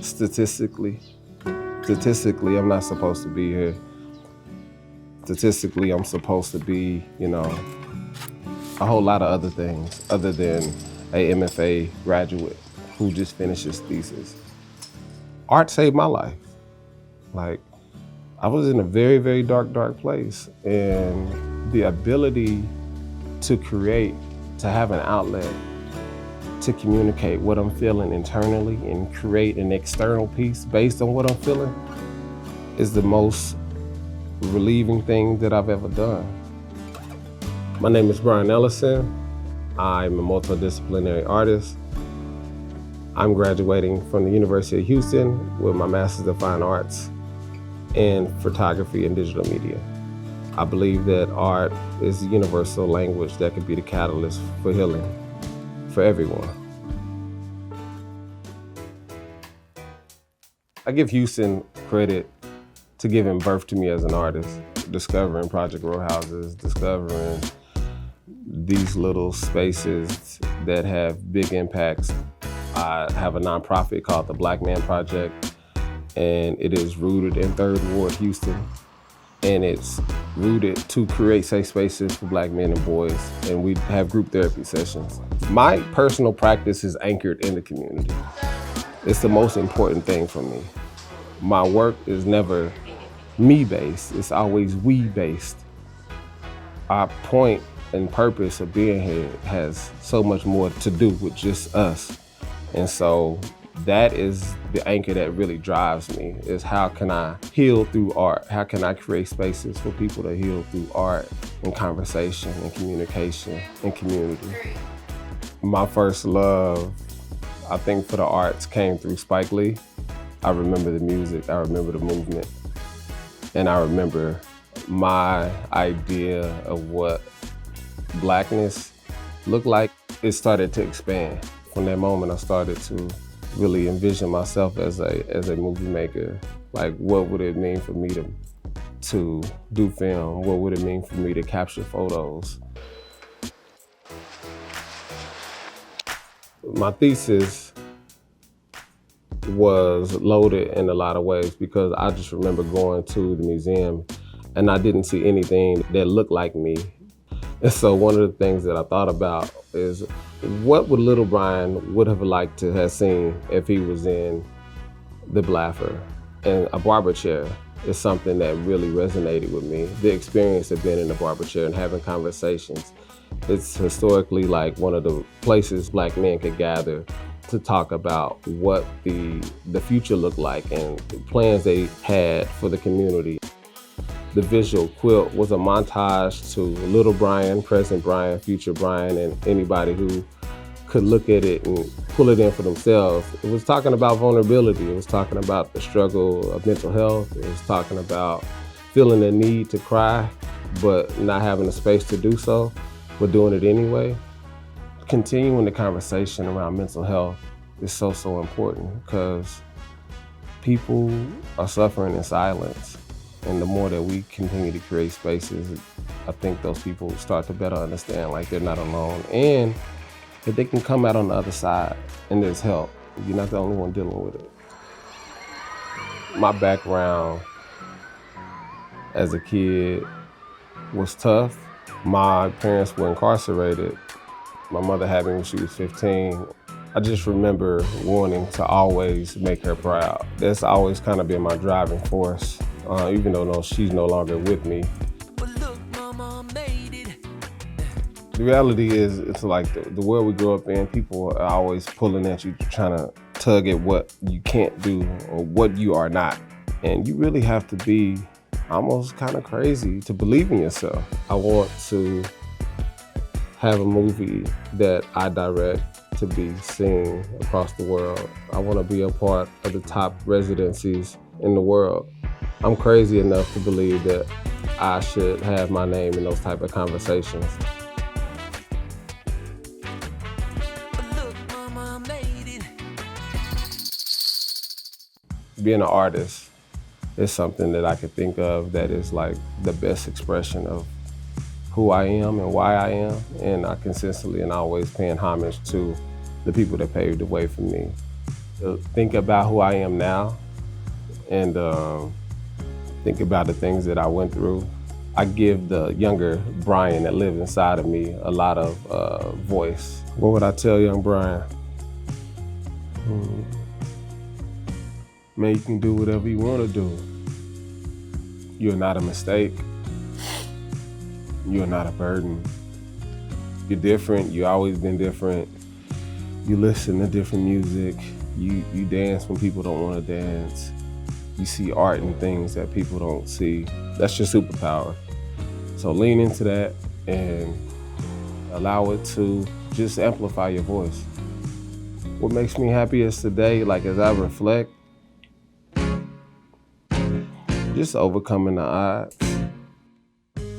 Statistically, I'm not supposed to be here. Statistically, I'm supposed to be, a whole lot of other things other than a MFA graduate who just finished his thesis. Art saved my life. Like, I was in a very, very dark place, and the ability to create, to have an outlet, to communicate what I'm feeling internally and create an external piece based on what I'm feeling is the most relieving thing that I've ever done. My name is Brian Ellison. I'm a multidisciplinary artist. I'm graduating from the University of Houston with my Master's of Fine Arts in photography and digital media. I believe that art is the universal language that could be the catalyst for healing for everyone. I give Houston credit to giving birth to me as an artist, discovering Project Row Houses, discovering these little spaces that have big impacts. I have a nonprofit called the Black Man Project, and it is rooted in 3rd Ward, Houston. And it's rooted to create safe spaces for Black men and boys, and we have group therapy sessions. My personal practice is anchored in the community. It's the most important thing for me. My work is never me-based, it's always we-based. Our point and purpose of being here has so much more to do with just us. And so that is the anchor that really drives me, is how can I heal through art? How can I create spaces for people to heal through art and conversation and communication and community? My first love, I think, for the arts came through Spike Lee. I remember the music, I remember the movement, and I remember my idea of what Blackness looked like. It started to expand. From that moment, I started to really envision myself as a movie maker. Like, what would it mean for me to do film? What would it mean for me to capture photos? My thesis was loaded in a lot of ways because I just remember going to the museum and I didn't see anything that looked like me. And so one of the things that I thought about is, what would little Brian would have liked to have seen if he was in the Blaffer? And a barber chair is something that really resonated with me. The experience of being in the barber chair and having conversations. It's historically like one of the places Black men could gather to talk about what the future looked like and the plans they had for the community. The visual quilt was a montage to little Brian, present Brian, future Brian, and anybody who could look at it and pull it in for themselves. It was talking about vulnerability. It was talking about the struggle of mental health. It was talking about feeling the need to cry, but not having the space to do so, but doing it anyway. Continuing the conversation around mental health is so important because people are suffering in silence. And the more that we continue to create spaces, I think those people start to better understand like they're not alone and that they can come out on the other side and there's help. You're not the only one dealing with it. My background as a kid was tough. My parents were incarcerated. My mother had me when she was 15. I just remember wanting to always make her proud. That's always kind of been my driving force. Even though she's no longer with me. But look, Mama made it. The reality is, it's like the world we grow up in, people are always pulling at you, trying to tug at what you can't do or what you are not. And you really have to be almost kind of crazy to believe in yourself. I want to have a movie that I direct to be seen across the world. I want to be a part of the top residencies in the world. I'm crazy enough to believe that I should have my name in those type of conversations. Look, Mama made it. Being an artist is something that I could think of that is like the best expression of who I am and why I am. And I consistently and always paying homage to the people that paved the way for me. think about who I am now and think about the things that I went through. I give the younger Brian that lives inside of me a lot of voice. What would I tell young Brian? Man, you can do whatever you want to do. You're not a mistake. You're not a burden. You're different. You've always been different. You listen to different music. You dance when people don't want to dance. You see art and things that people don't see. That's your superpower. So lean into that and allow it to just amplify your voice. What makes me happiest today, like as I reflect, just overcoming the odds,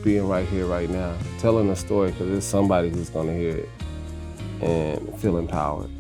being right here, right now, telling a story because there's somebody who's gonna hear it and feel empowered.